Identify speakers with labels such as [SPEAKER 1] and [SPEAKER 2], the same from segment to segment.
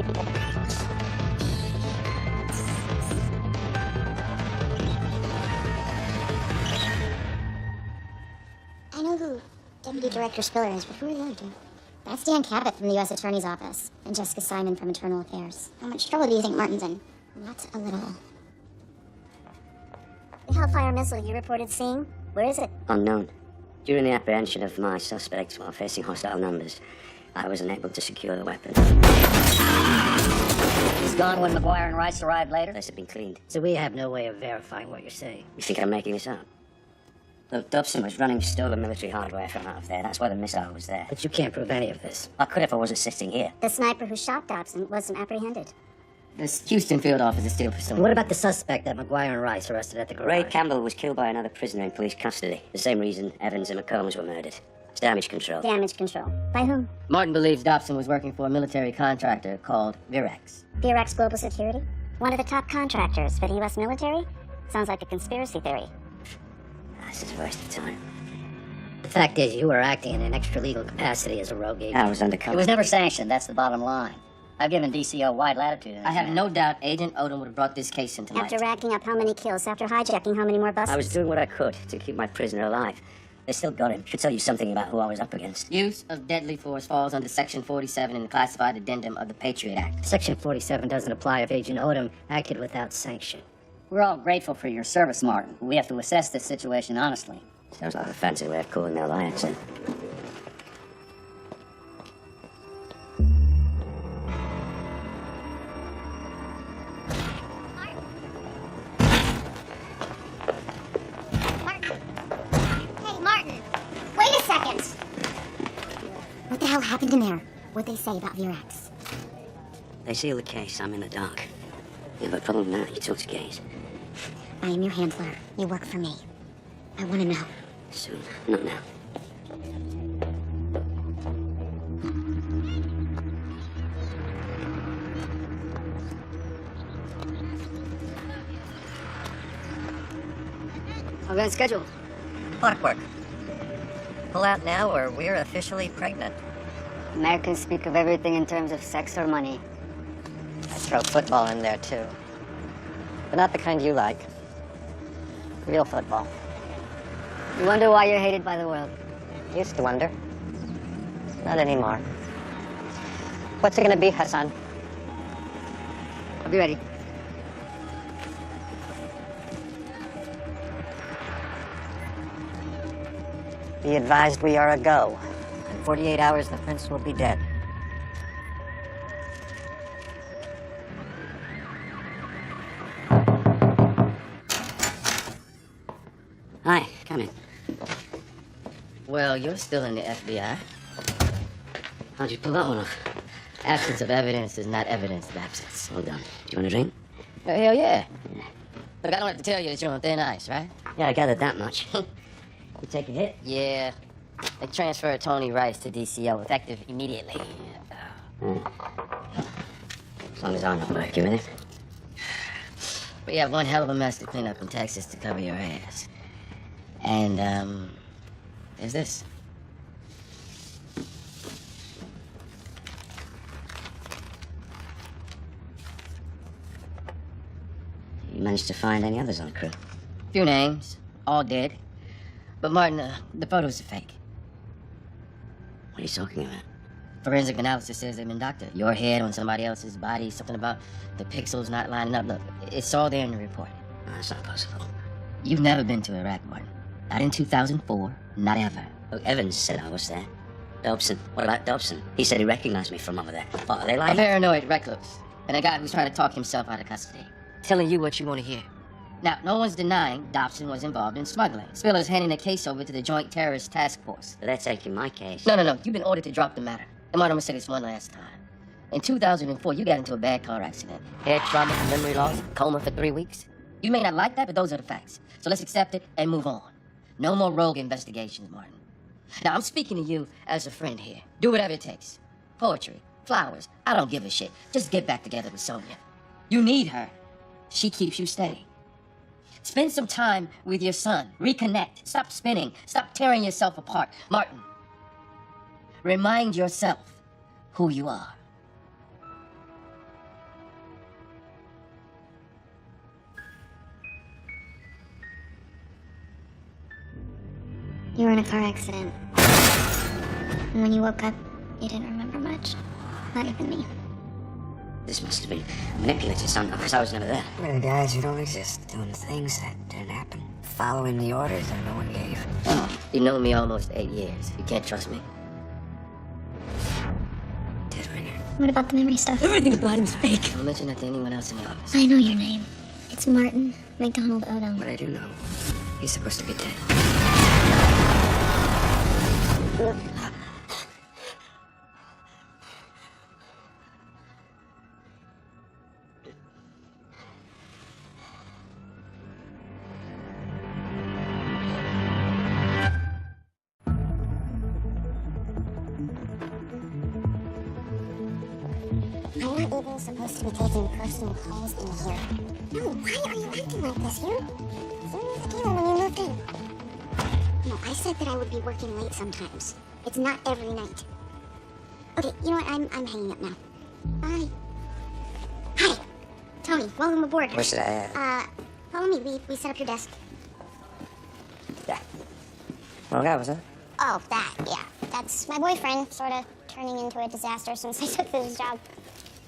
[SPEAKER 1] I know who Deputy Director Spiller is, but who are the other two? That's Dan Cabot from the U.S. Attorney's Office, and Jessica Simon from Internal Affairs. How much trouble do you think Martin's in? Not a little. The Hellfire missile you reported seeing, where is it?
[SPEAKER 2] Unknown. During the apprehension of my suspects while facing hostile numbers, I was unable to secure the weapon.
[SPEAKER 3] He's gone when McGuire and Rice arrived later?
[SPEAKER 2] This had been cleaned.
[SPEAKER 3] So we have no way of verifying what you're saying.
[SPEAKER 2] You think I'm making this up? Look, Dobson was running stolen military hardware from out of there. That's why the missile was there.
[SPEAKER 3] But you can't prove any of this.
[SPEAKER 2] I could if I wasn't sitting here.
[SPEAKER 1] The sniper who shot Dobson wasn't apprehended.
[SPEAKER 4] This Houston field office is still pursuing.
[SPEAKER 3] What about the suspect that McGuire and Rice arrested at the garage?
[SPEAKER 2] Ray Campbell was killed by another prisoner in police custody. The same reason Evans and McCombs were murdered. It's damage control.
[SPEAKER 1] Damage control. By whom?
[SPEAKER 4] Martin believes Dobson was working for a military contractor called Virex.
[SPEAKER 1] Virex Global Security? One of the top contractors for the U.S. military? Sounds like a conspiracy theory.
[SPEAKER 2] This is a waste of time.
[SPEAKER 3] The fact is, you were acting in an extra-legal capacity as a rogue agent.
[SPEAKER 2] I was undercover.
[SPEAKER 3] It was never sanctioned, that's the bottom line. I've given DCO wide latitude.
[SPEAKER 4] I have no doubt Agent Odom would have brought this case into light.
[SPEAKER 1] After racking up how many kills? After hijacking how many more buses?
[SPEAKER 2] I was doing what I could to keep my prisoner alive. They still got him. Should tell you something about who I was up against.
[SPEAKER 4] Use of deadly force falls under Section 47 in the classified addendum of the Patriot Act.
[SPEAKER 3] Section 47 doesn't apply if Agent Odom acted without sanction.
[SPEAKER 4] We're all grateful for your service, Martin. We have to assess this situation honestly.
[SPEAKER 2] Sounds like a fancy way of calling their lie accent.
[SPEAKER 1] What the hell happened in there? What'd they say about Virex?
[SPEAKER 2] They seal the case. I'm in the dark. Yeah, but problem now, you talk to Gaze.
[SPEAKER 1] I am your handler. You work for me. I want to know.
[SPEAKER 2] Soon. Not now.
[SPEAKER 3] I'm on schedule.
[SPEAKER 5] Clockwork. Pull out now or we're officially pregnant.
[SPEAKER 3] Americans speak of everything in terms of sex or money.
[SPEAKER 5] I throw football in there too. But not the kind you like. Real football.
[SPEAKER 3] You wonder why you're hated by the world.
[SPEAKER 5] Used to wonder. Not anymore. What's it gonna be, Hassan?
[SPEAKER 3] I'll be ready.
[SPEAKER 5] Be advised we are a go. In 48 hours, the prince will be dead.
[SPEAKER 2] Hi, come in.
[SPEAKER 4] Well, you're still in the FBI.
[SPEAKER 2] How'd you pull that one off?
[SPEAKER 4] Absence of evidence is not evidence of absence.
[SPEAKER 2] Well done. Do you want a drink?
[SPEAKER 4] Hell yeah. Look, I don't have to tell you that you're on thin ice, right?
[SPEAKER 2] Yeah, I gathered that much. You take a hit?
[SPEAKER 4] Yeah. They transferred Tony Rice to DCO, effective immediately.
[SPEAKER 2] As long as I'm not working with it.
[SPEAKER 4] We have one hell of a mess to clean up in Texas to cover your ass. And, there's this.
[SPEAKER 2] You managed to find any others on the crew?
[SPEAKER 4] Few names, all dead. But Martin, the photos are fake.
[SPEAKER 2] What are you talking about?
[SPEAKER 4] Forensic analysis says they've been doctored. Your head on somebody else's body, something about the pixels not lining up. Look, it's all there in the report.
[SPEAKER 2] No, that's not possible.
[SPEAKER 4] You've never been to Iraq, Martin. Not in 2004, not ever.
[SPEAKER 2] Look, Evans said I was there. Dobson. What about Dobson? He said he recognized me from over there. What, are they
[SPEAKER 4] A
[SPEAKER 2] lying?
[SPEAKER 4] paranoid recluse. And a guy who's trying to talk himself out of custody. Telling you what you want to hear. Now, no one's denying Dobson was involved in smuggling. Spiller's handing the case over to the Joint Terrorist Task Force.
[SPEAKER 2] They're taking my case.
[SPEAKER 4] No. You've been ordered to drop the matter. And Martin, I'm gonna say this one last time. In 2004, you got into a bad car accident. Head trauma, memory loss, coma for 3 weeks. You may not like that, but those are the facts. So let's accept it and move on. No more rogue investigations, Martin. Now, I'm speaking to you as a friend here. Do whatever it takes. Poetry, flowers, I don't give a shit. Just get back together with Sonia. You need her. She keeps you steady. Spend some time with your son. Reconnect. Stop spinning. Stop tearing yourself apart. Martin, remind yourself who you are.
[SPEAKER 1] You were in a car accident. And when you woke up, you didn't remember much. Not even me.
[SPEAKER 2] This must have been manipulated somehow, because I was never there.
[SPEAKER 5] Many guys who don't exist, doing things that didn't happen. Following the orders that no one gave.
[SPEAKER 4] You know me almost 8 years. You can't trust me.
[SPEAKER 5] Ted Ringer.
[SPEAKER 1] What about the memory stuff?
[SPEAKER 3] Everything about him's fake.
[SPEAKER 4] Don't mention that to anyone else in the office.
[SPEAKER 1] I know your name. It's Martin McDonald Odom.
[SPEAKER 5] But I do know. He's supposed to be dead.
[SPEAKER 1] I'm not even supposed to be taking personal calls in here. No, why are you acting like this? You knew the deal when you moved in. No, I said that I would be working late sometimes. It's not every night. Okay, you know what? I'm hanging up now. Bye. Hi, Tony. Welcome aboard.
[SPEAKER 5] Where should I
[SPEAKER 1] Follow me. We set up your desk.
[SPEAKER 5] Yeah. Well, that was it.
[SPEAKER 1] Oh, that, yeah. That's my boyfriend, sort of turning into a disaster since I took this job.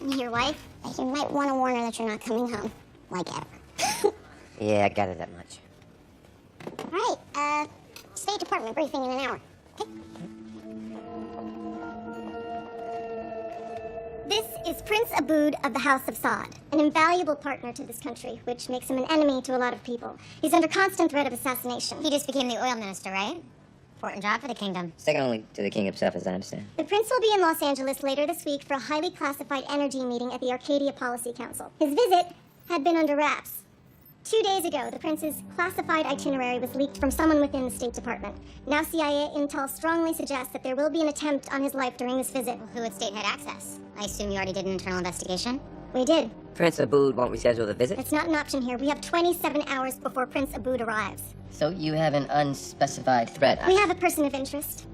[SPEAKER 1] Your wife? You might want to warn her that you're not coming home. Like ever.
[SPEAKER 5] Yeah, I got it that much.
[SPEAKER 1] All right, State Department briefing in an hour. Okay. This is Prince Abood of the House of Saud, an invaluable partner to this country, which makes him an enemy to a lot of people. He's under constant threat of assassination. He just became the oil minister, right? Important job for the kingdom.
[SPEAKER 5] Second only to the king himself, as I understand.
[SPEAKER 1] The prince will be in Los Angeles later this week for a highly classified energy meeting at the Arcadia Policy Council. His visit had been under wraps. 2 days ago, the prince's classified itinerary was leaked from someone within the State Department. Now CIA intel strongly suggests that there will be an attempt on his life during this visit. Who at State had access? I assume you already did an internal investigation? We did.
[SPEAKER 5] Prince Abood won't reschedule the visit?
[SPEAKER 1] That's not an option here. We have 27 hours before Prince Abood arrives.
[SPEAKER 4] So you have an unspecified threat.
[SPEAKER 1] We have a person of interest.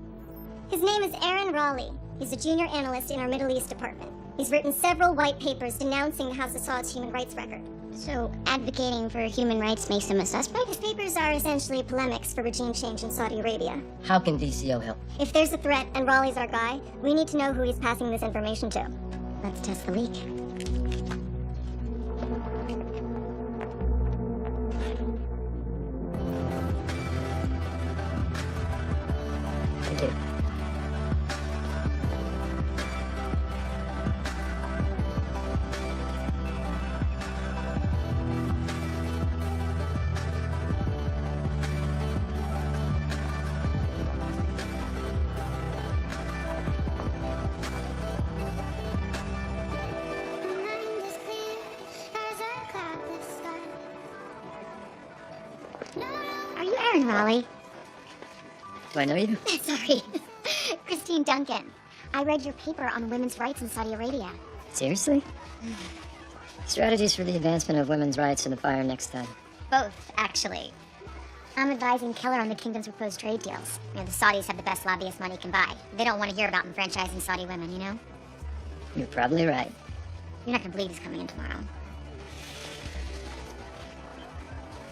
[SPEAKER 1] His name is Aaron Raleigh. He's a junior analyst in our Middle East department. He's written several white papers denouncing the House of Saud's human rights record. So, advocating for human rights makes him a suspect? His papers are essentially polemics for regime change in Saudi Arabia.
[SPEAKER 4] How can DCO help?
[SPEAKER 1] If there's a threat and Raleigh's our guy, we need to know who he's passing this information to. Let's test the leak.
[SPEAKER 4] Thank you.
[SPEAKER 1] Are you Aaron Raleigh?
[SPEAKER 3] Do I know you?
[SPEAKER 1] Sorry. Christine Duncan. I read your paper on women's rights in Saudi Arabia.
[SPEAKER 3] Seriously? Strategies for the advancement of women's rights in the fire next time.
[SPEAKER 1] Both, actually. I'm advising Keller on the kingdom's proposed trade deals. You know, the Saudis have the best lobbyists money can buy. They don't want to hear about enfranchising Saudi women, you know?
[SPEAKER 3] You're probably right.
[SPEAKER 1] You're not gonna believe he's coming in tomorrow.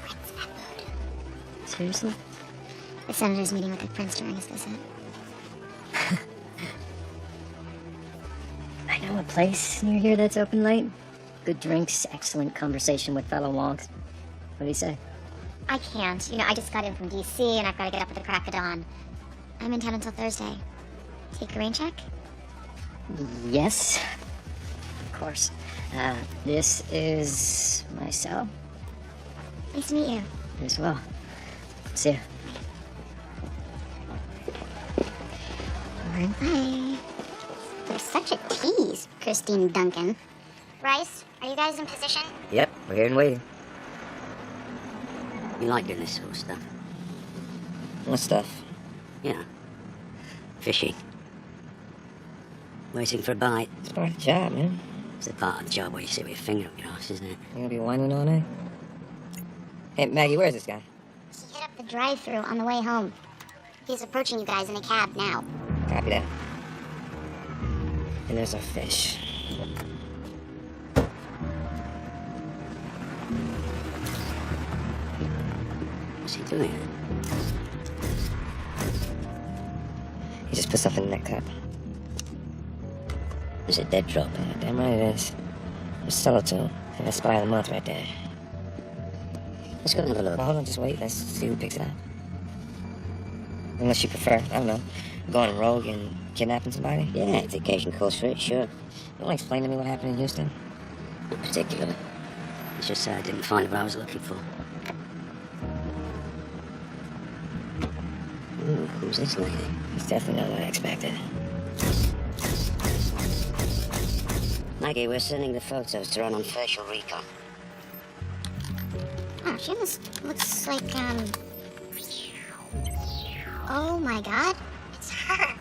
[SPEAKER 1] Prince Abood.
[SPEAKER 3] Seriously?
[SPEAKER 1] The senator's meeting with the prince during his visit.
[SPEAKER 3] I know a place near here that's open late. Good drinks, excellent conversation with fellow wonks. What do you say?
[SPEAKER 1] I can't. You know, I just got in from D.C. and I've got to get up at the crack of dawn. I'm in town until Thursday. Take a rain check?
[SPEAKER 3] Yes. Of course. This is my cell.
[SPEAKER 1] Nice to meet you.
[SPEAKER 3] You as well. See ya.
[SPEAKER 1] Bye. You're such a tease, Christine Duncan. Rice, are you guys in position?
[SPEAKER 5] Yep, we're here and waiting.
[SPEAKER 2] You like doing this sort of stuff?
[SPEAKER 5] What stuff?
[SPEAKER 2] Yeah. Fishing. Waiting for a bite.
[SPEAKER 5] It's part of the job, man.
[SPEAKER 2] It's the part of the job where you sit with your finger up your ass, isn't it?
[SPEAKER 5] You gonna be whining all night? Hey, Maggie, where's this guy?
[SPEAKER 1] He hit up the drive-thru on the way home. He's approaching you guys in a cab now.
[SPEAKER 5] Copy that. And there's our fish.
[SPEAKER 2] What's he doing?
[SPEAKER 4] He just put something in that cup.
[SPEAKER 2] There's a dead drop.
[SPEAKER 4] Yeah, damn right it is. It's Solitude. And that's Spy of the Month right there.
[SPEAKER 2] Let's go and have a look.
[SPEAKER 4] Well, hold on, just wait. Let's see who picks it up. Unless you prefer, I don't know, going rogue and kidnapping somebody.
[SPEAKER 2] Yeah, if the occasion calls for it, sure.
[SPEAKER 4] You want to explain to me what happened in Houston?
[SPEAKER 2] Not particularly. It's just I didn't find what I was looking for. Ooh, who's this lady?
[SPEAKER 4] It's definitely not what I expected.
[SPEAKER 2] Maggie, we're sending the photos to run on facial recon.
[SPEAKER 1] Oh, she almost looks like, Oh my god, it's her.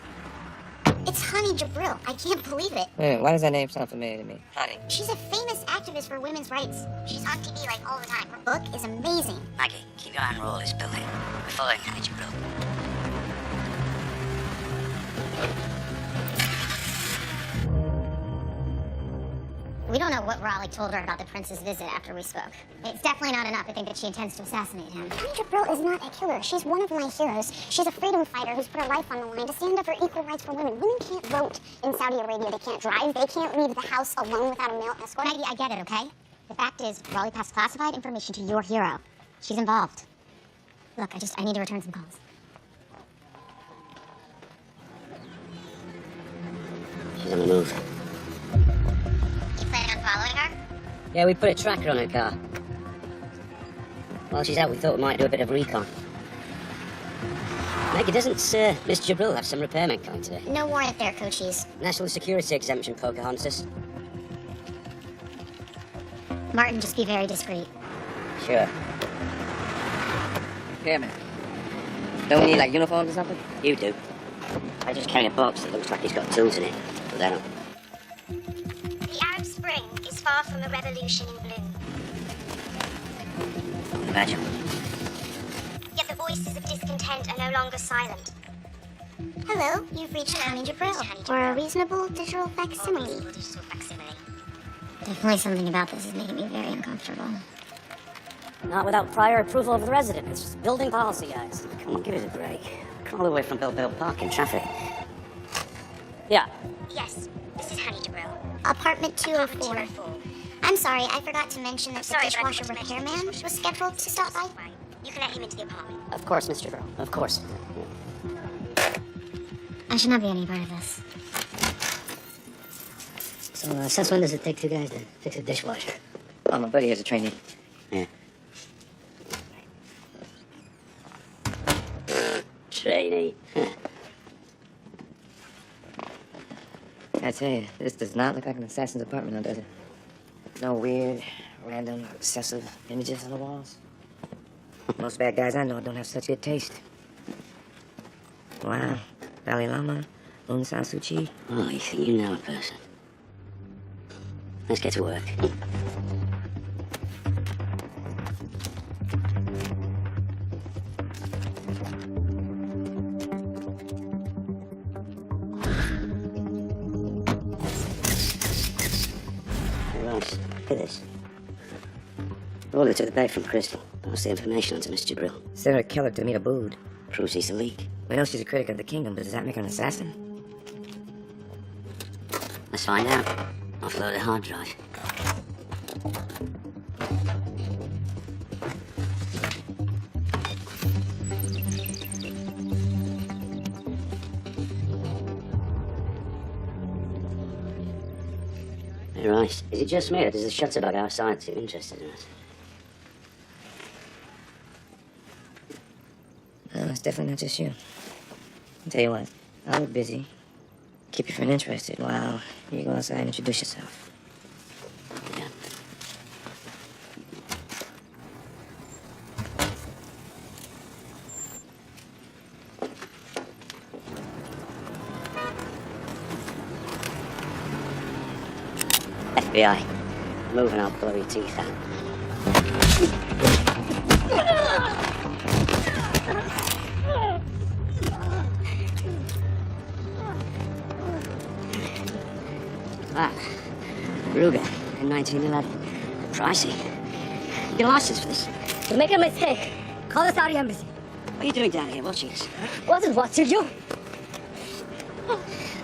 [SPEAKER 1] It's Honey Jabril. I can't believe it.
[SPEAKER 4] Wait a minute, why does that name sound familiar to me? Honey.
[SPEAKER 1] She's a famous activist for women's rights. She's on TV like all the time. Her book is amazing.
[SPEAKER 2] Maggie, keep your eye on roll this building. We're following Honey Jabril.
[SPEAKER 1] We don't know what Raleigh told her about the prince's visit after we spoke. It's definitely not enough to think that she intends to assassinate him. Honey Jabril is not a killer. She's one of my heroes. She's a freedom fighter who's put her life on the line to stand up for equal rights for women. Women can't vote in Saudi Arabia. They can't drive. They can't leave the house alone without a male escort. Maggie, I get it, okay? The fact is, Raleigh passed classified information to your hero. She's involved. Look, I need to return some calls.
[SPEAKER 2] She's on the move.
[SPEAKER 1] You planning on following her?
[SPEAKER 2] Yeah, we put a tracker on her car. While she's out, we thought we might do a bit of recon. Maggie, doesn't Miss Jabril have some repairmen coming today?
[SPEAKER 1] No warrant there, Cochise.
[SPEAKER 2] National security exemption, Pocahontas.
[SPEAKER 1] Martin, just be very discreet.
[SPEAKER 2] Sure.
[SPEAKER 4] Yeah, man. Don't we need, like, uniforms or something?
[SPEAKER 2] You do. I just carry a box that looks like it's got tools in it. But they don't.
[SPEAKER 1] The Arab Spring is far from a revolution in bloom.
[SPEAKER 2] Imagine.
[SPEAKER 1] Yet the voices of discontent are no longer silent. Hello, you've reached Honey Jabril, or a reasonable digital facsimile. Definitely something about this is making me very uncomfortable.
[SPEAKER 2] Not without prior approval of the resident. It's just building policy, guys. Come on, give us a break. Come all the way from Biltmore Park in traffic. Yeah.
[SPEAKER 1] Yes, this is Honey Jabril. Apartment 204. I'm sorry, I forgot to mention that the dishwasher repairman was scheduled to stop by. You can let him into the apartment.
[SPEAKER 2] Of course, Mr. Girl. Of course.
[SPEAKER 1] I should not be any part of this.
[SPEAKER 2] So, since when does it take two guys to fix a dishwasher?
[SPEAKER 4] Oh, my buddy here's a trainee.
[SPEAKER 2] Yeah. Trainee.
[SPEAKER 4] I tell you, this does not look like an assassin's apartment, now, does it? No weird, random, obsessive images on the walls. Most bad guys I know don't have such good taste. Wow. Dalai Lama, Aung San Suu Kyi.
[SPEAKER 2] Oh, you think you know a person. Let's get to work. Look at this. Order to the bay from Crystal. Pass the information on to Miss Jabril.
[SPEAKER 4] Send her killer to meet Abood.
[SPEAKER 2] Proves he's a leak.
[SPEAKER 4] We know she's a critic of the kingdom, but does that make her an assassin?
[SPEAKER 2] Let's find out. Offload the hard drive. Hey, right. Is it just me, or does the shutterbug outside seem interested in us?
[SPEAKER 4] No, it's definitely not just you. I'll tell you what, I'll look busy. Keep your friend interested while you go outside and introduce yourself.
[SPEAKER 2] Yeah. FBI. Move and I'll blow your teeth out. Ah, Ruger in 1911. Pricey. You get a license for this.
[SPEAKER 3] You make a mistake. Call the Saudi embassy.
[SPEAKER 2] What are you doing down here watching us?
[SPEAKER 3] Wasn't watching you.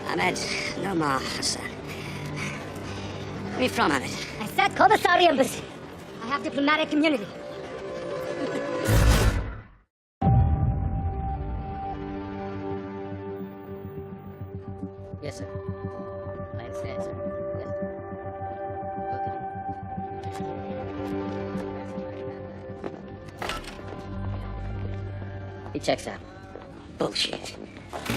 [SPEAKER 2] Ahmed, no more, Hassan. Where are you from, Ahmed?
[SPEAKER 3] I said call the Saudi embassy. I have diplomatic immunity.
[SPEAKER 4] Yes, sir. I understand, sir. Yes. Okay. He checks out.
[SPEAKER 2] Bullshit.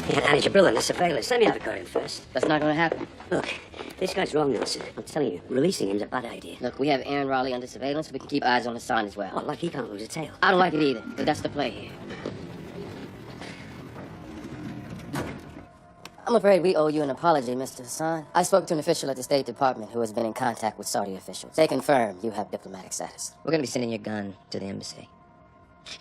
[SPEAKER 2] He had Annie Jabril under surveillance. Let me have a go at him first.
[SPEAKER 4] That's not gonna happen.
[SPEAKER 2] Look, this guy's wrong, Nelson. I'm telling you, releasing him's a bad idea.
[SPEAKER 4] Look, we have Aaron Raleigh under surveillance. We can keep eyes on Hassan as well.
[SPEAKER 2] What, like he can't lose a tail?
[SPEAKER 4] I don't like it either, but that's the play here. I'm afraid we owe you an apology, Mr. Hassan. I spoke to an official at the State Department who has been in contact with Saudi officials. They confirm you have diplomatic status.
[SPEAKER 5] We're gonna be sending your gun to the embassy.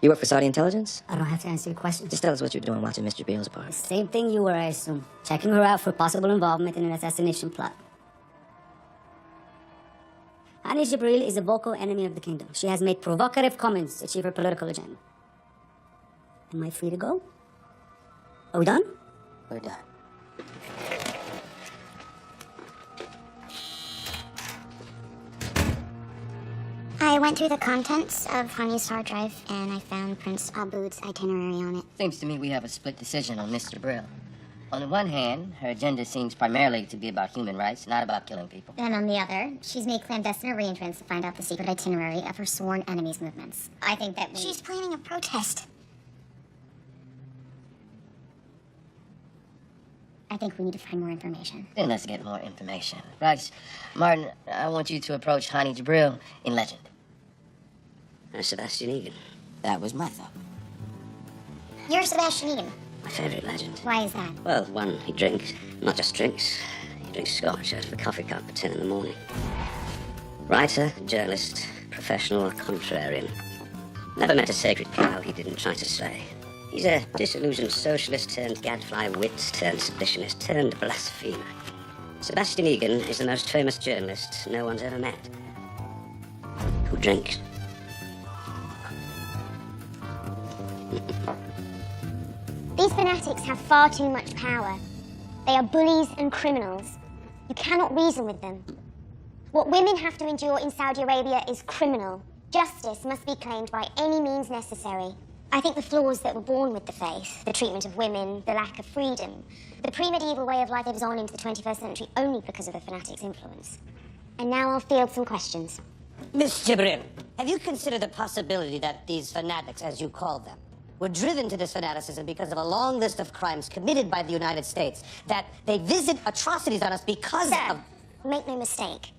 [SPEAKER 5] You work for Saudi intelligence?
[SPEAKER 3] I don't have to answer your questions.
[SPEAKER 5] Just tell us what you're doing watching Mr. Jabril's part.
[SPEAKER 3] Same thing you were, I assume. Checking her out for possible involvement in an assassination plot. Hani Jibril is a vocal enemy of the kingdom. She has made provocative comments to achieve her political agenda. Am I free to go? Are we done?
[SPEAKER 4] We're done.
[SPEAKER 1] I went through the contents of Hani's hard drive and I found Prince Aboud's itinerary on it.
[SPEAKER 4] Seems to me we have a split decision on Miss Jabril. On the one hand, her agenda seems primarily to be about human rights, not about killing people.
[SPEAKER 1] And on the other, she's made clandestine arrangements to find out the secret itinerary of her sworn enemies' movements. I think that she's planning a protest. I think we need to find more information.
[SPEAKER 4] Then let's get more information. Bryce, Martin, I want you to approach Hani Jabril in legend.
[SPEAKER 2] Sebastian Egan.
[SPEAKER 4] That was my thought.
[SPEAKER 1] You're Sebastian Egan.
[SPEAKER 2] My favourite legend.
[SPEAKER 1] Why is that?
[SPEAKER 2] Well, one, he drinks. Not just drinks. He drinks scotch out of a coffee cup at 10 in the morning. Writer, journalist, professional, contrarian. Never met a sacred cow he didn't try to slay. He's a disillusioned socialist turned gadfly wit turned seditionist turned blasphemer. Sebastian Egan is the most famous journalist no one's ever met. Who drinks.
[SPEAKER 1] These fanatics have far too much power. They are bullies and criminals. You cannot reason with them. What women have to endure in Saudi Arabia is criminal. Justice must be claimed by any means necessary. I think the flaws that were born with the faith, the treatment of women, the lack of freedom, the pre-medieval way of life lives on into the 21st century only because of the fanatics' influence. And now I'll field some questions.
[SPEAKER 6] Miss Jibril, have you considered the possibility that these fanatics, as you call them, were driven to this fanaticism because of a long list of crimes committed by the United States, that they visit atrocities on us because
[SPEAKER 1] Sir,
[SPEAKER 6] of...
[SPEAKER 1] make no mistake.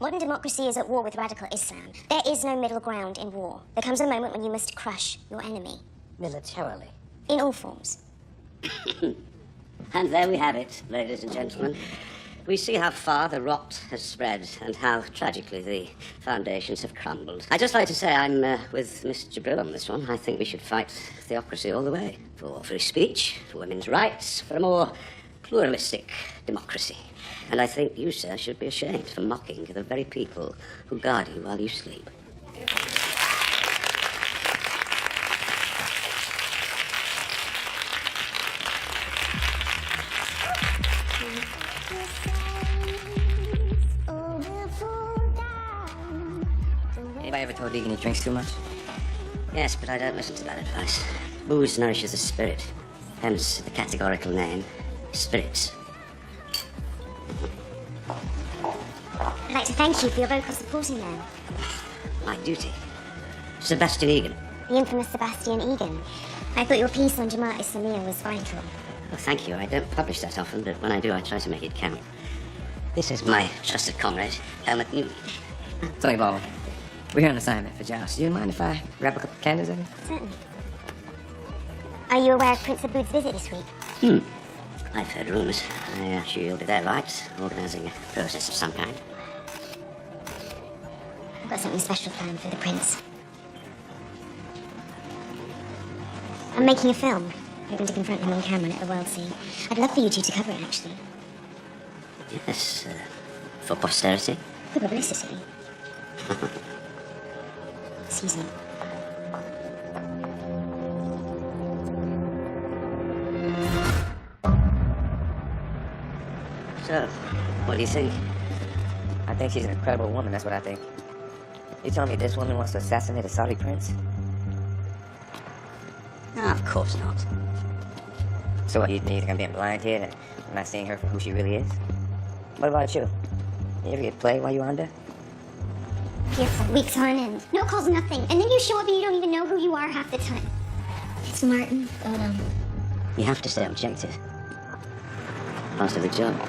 [SPEAKER 1] Modern democracy is at war with radical Islam. There is no middle ground in war. There comes a moment when you must crush your enemy.
[SPEAKER 6] militarily.
[SPEAKER 1] In all forms.
[SPEAKER 2] And there we have it, ladies and gentlemen. We see how far the rot has spread and how tragically the foundations have crumbled. I'd just like to say I'm with Mr. Jabril on this one. I think we should fight theocracy all the way. For free speech, for women's rights, for a more pluralistic democracy. And I think you, sir, should be ashamed for mocking the very people who guard you while you sleep.
[SPEAKER 4] Anybody ever told Egan he drinks too much?
[SPEAKER 2] Yes, but I don't listen to that advice. Booze nourishes the spirit, hence the categorical name, spirits.
[SPEAKER 1] I'd like to thank you for your vocal support in there.
[SPEAKER 2] My duty. Sebastian Egan.
[SPEAKER 1] The infamous Sebastian Egan. I thought your piece on Jamaat Islamiyah was vital.
[SPEAKER 2] Oh, thank you. I don't publish that often, but when I do, I try to make it count. This is my trusted comrade, Helmut Newton.
[SPEAKER 5] Tony Baldwin, we're here on assignment for Josh. Do you mind if I grab a couple of candles in here?
[SPEAKER 1] Certainly. Are you aware of Prince Aboud's visit this week?
[SPEAKER 2] I've heard rumours. I assure you'll be there, right? Organising a process of some kind.
[SPEAKER 1] I've got something special planned for the prince. I'm making a film, hoping to confront him on camera and let the world see. I'd love for you two to cover it, actually.
[SPEAKER 2] Yes, for posterity.
[SPEAKER 1] For publicity. Excuse me.
[SPEAKER 2] So, what do you think?
[SPEAKER 7] I think she's an incredible woman, that's what I think. You telling me this woman wants to assassinate a Saudi prince?
[SPEAKER 2] No, of course not.
[SPEAKER 7] So what, you think I'm being blind here and I'm not seeing her for who she really is? What about you? You ever get played while you're under?
[SPEAKER 1] Here for weeks on end. No calls, nothing. And then you show up and you don't even know who you are half the time. It's Martin Odom.
[SPEAKER 2] You have to stay objective. Part of the job.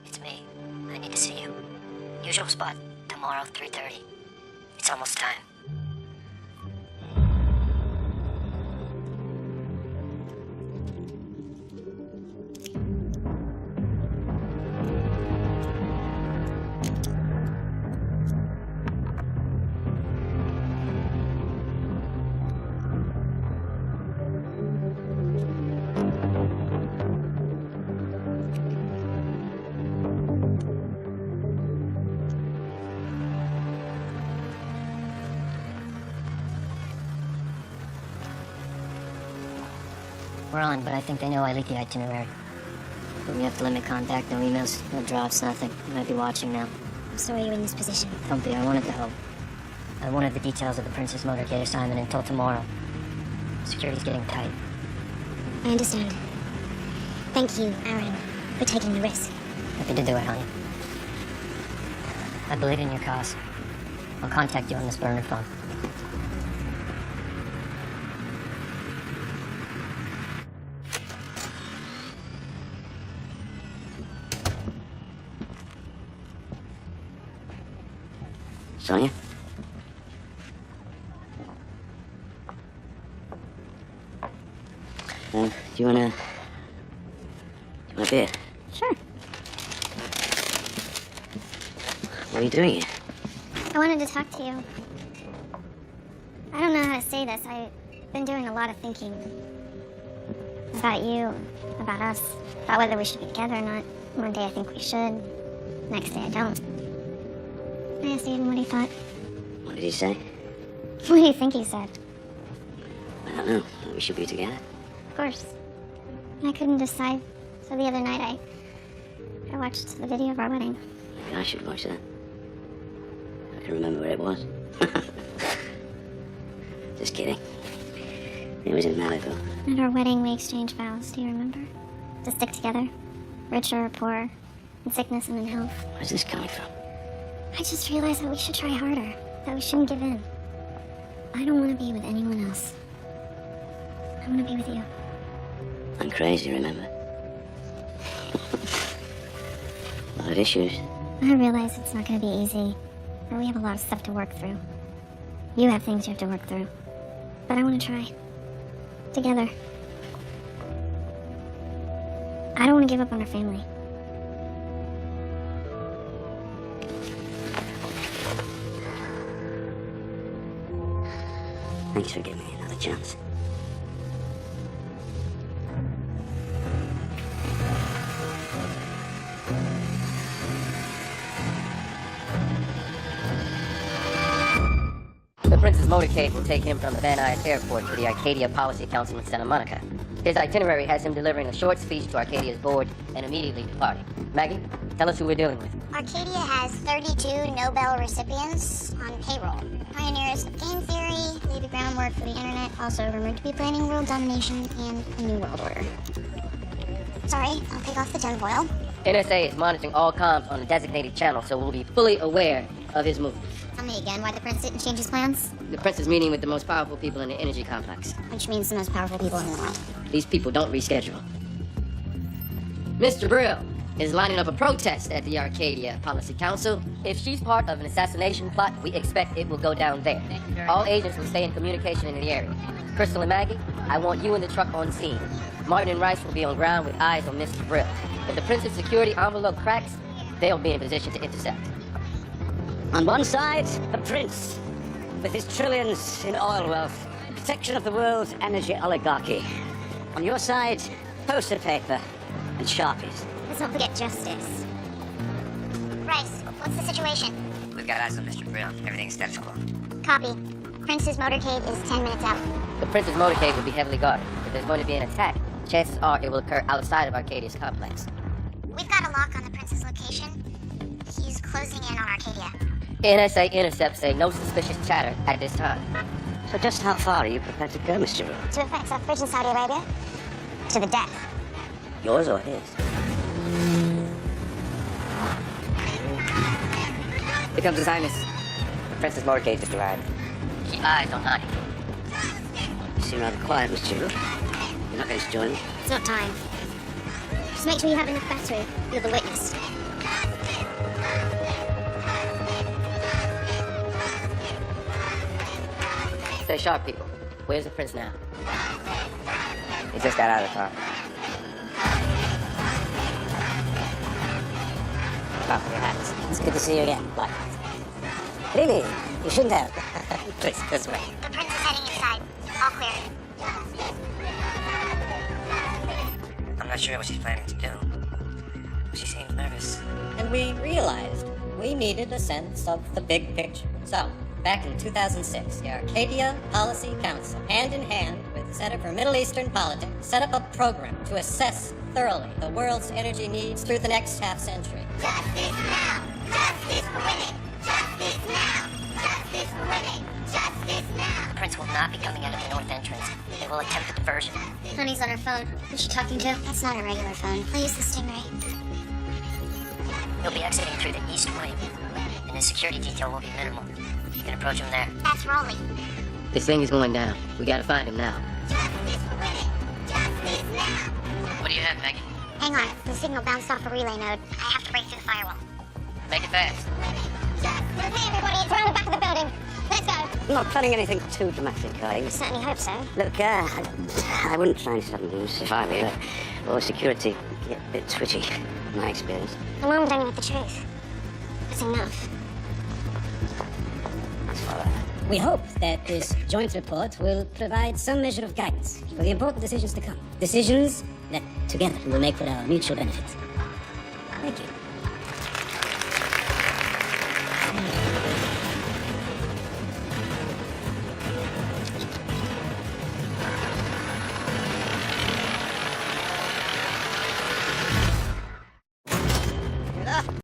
[SPEAKER 8] It's me. I need to see you. Usual spot. Tomorrow, 3:30. It's almost time. We're on, but I think they know I leaked the itinerary. We have to limit contact, no emails, no drops, nothing. You might be watching now.
[SPEAKER 1] So are you in this position?
[SPEAKER 8] Comfy, I wanted to help. I wanted the details of the Princess motorcade assignment until tomorrow. Security's getting tight.
[SPEAKER 1] I understand. Thank you, Aaron, for taking the risk.
[SPEAKER 8] Happy to do it, honey. I believe in your cause. I'll contact you on this burner phone.
[SPEAKER 2] Sonia? Do you want a beer?
[SPEAKER 1] Sure.
[SPEAKER 2] What are you doing here?
[SPEAKER 1] I wanted to talk to you. I don't know how to say this. I've been doing a lot of thinking. About you, about us, about whether we should be together or not. One day I think we should. Next day I don't. I asked Aiden what he thought.
[SPEAKER 2] What did he say?
[SPEAKER 1] What do you think he said?
[SPEAKER 2] I don't know. We should be together.
[SPEAKER 1] Of course. I couldn't decide, so the other night I watched the video of our wedding.
[SPEAKER 2] Maybe I should watch that. I can remember where it was. Just kidding. It was in Malibu.
[SPEAKER 1] At our wedding we exchanged vows, do you remember? To stick together, richer or poorer, in sickness and in health.
[SPEAKER 2] Where's this coming from?
[SPEAKER 1] I just realized that we should try harder, that we shouldn't give in. I don't want to be with anyone else. I want to be with you.
[SPEAKER 2] I'm crazy, remember? A lot of issues.
[SPEAKER 1] I realize it's not going to be easy, but we have a lot of stuff to work through. You have things you have to work through. But I want to try. Together. I don't want to give up on our family.
[SPEAKER 2] Thanks for giving me another chance.
[SPEAKER 4] The Prince's motorcade will take him from the Van Nuys Airport to the Arcadia Policy Council in Santa Monica. His itinerary has him delivering a short speech to Arcadia's board and immediately departing. Maggie, tell us who we're dealing with.
[SPEAKER 1] Arcadia has 32 Nobel recipients on payroll. Pioneers of game theory, laid the groundwork for the internet, also rumored to be planning world domination and a new world order. Sorry, I'll take off the tinfoil.
[SPEAKER 4] NSA is monitoring all comms on the designated channel, so we'll be fully aware of his movements.
[SPEAKER 1] Tell me again why the prince didn't change his plans?
[SPEAKER 4] The Prince is meeting with the most powerful people in the energy complex.
[SPEAKER 1] Which means the most powerful people in the world.
[SPEAKER 4] These people don't reschedule. Mr. Brill is lining up a protest at the Arcadia Policy Council. If she's part of an assassination plot, we expect it will go down there. All agents will stay in communication in the area. Crystal and Maggie, I want you in the truck on scene. Martin and Rice will be on ground with eyes on Mr. Brill. If the Prince's security envelope cracks, they'll be in position to intercept.
[SPEAKER 2] On one side, the prince, with his trillions in oil wealth, the protection of the world's energy oligarchy. On your side, poster paper and Sharpies.
[SPEAKER 1] Let's not forget justice. Bryce, what's the situation?
[SPEAKER 7] We've got eyes on Mr. Brill. Everything's status quo.
[SPEAKER 1] Copy. Prince's motorcade is 10 minutes out.
[SPEAKER 4] The Prince's motorcade will be heavily guarded. If there's going to be an attack, chances are it will occur outside of Arcadia's complex.
[SPEAKER 1] We've got a lock on the Prince's location. He's closing in on Arcadia.
[SPEAKER 4] NSA intercepts say no suspicious chatter at this time.
[SPEAKER 2] So just how far are you prepared to go, Mr. Brill?
[SPEAKER 1] To effect suffrage in Saudi Arabia? To the death.
[SPEAKER 2] Yours or his?
[SPEAKER 7] Here comes His Highness. The Princess Motorcade just arrived.
[SPEAKER 4] Keep eyes on Hani.
[SPEAKER 2] You seem rather quiet, Mr. Brill. You're not going to join me?
[SPEAKER 1] It's not time. Just make sure you have enough battery. You're the witness.
[SPEAKER 4] Stay sharp, people. Where's the Prince now?
[SPEAKER 7] He just got out of the car.
[SPEAKER 2] Top of your hats. It's good to see you again. Bye. Really? You shouldn't have. Please, this way.
[SPEAKER 1] The Prince is heading inside. All clear.
[SPEAKER 7] I'm not sure what she's planning to do. She seems nervous.
[SPEAKER 9] And we realized we needed a sense of the big picture. So, back in 2006, the Arcadia Policy Council, hand in hand with the Center for Middle Eastern Politics, set up a program to assess thoroughly the world's energy needs through the next half century.
[SPEAKER 1] Justice now! Justice for women! Justice now! Justice for women! Justice now!
[SPEAKER 8] The Prince will not be coming out of the north entrance. They will attempt a diversion.
[SPEAKER 1] Honey's on her phone. Who's she talking to? That's not a regular phone. I'll use the Stingray.
[SPEAKER 8] He'll be exiting through the east wing, and his security detail will be minimal. You can approach him there.
[SPEAKER 1] That's Rolly.
[SPEAKER 4] This thing is going down. We gotta find him now.
[SPEAKER 1] Justice for women! Justice now!
[SPEAKER 8] What do you have, Maggie?
[SPEAKER 1] Hang on. The signal bounced off a relay node. I have to break through the firewall.
[SPEAKER 8] Make it fast.
[SPEAKER 1] Justice! Hey, everybody. It's around the back of the building. Let's go.
[SPEAKER 2] I'm not planning anything too dramatic, are you?
[SPEAKER 1] Certainly hope so.
[SPEAKER 2] Look, I wouldn't try any sudden moves if I were you. Or security get a bit twitchy, in my experience.
[SPEAKER 1] I'm armed only with the truth. That's enough.
[SPEAKER 2] That's all right.
[SPEAKER 3] We hope that this joint report will provide some measure of guidance for the important decisions to come. Decisions that together we will make for our mutual benefit. Thank you.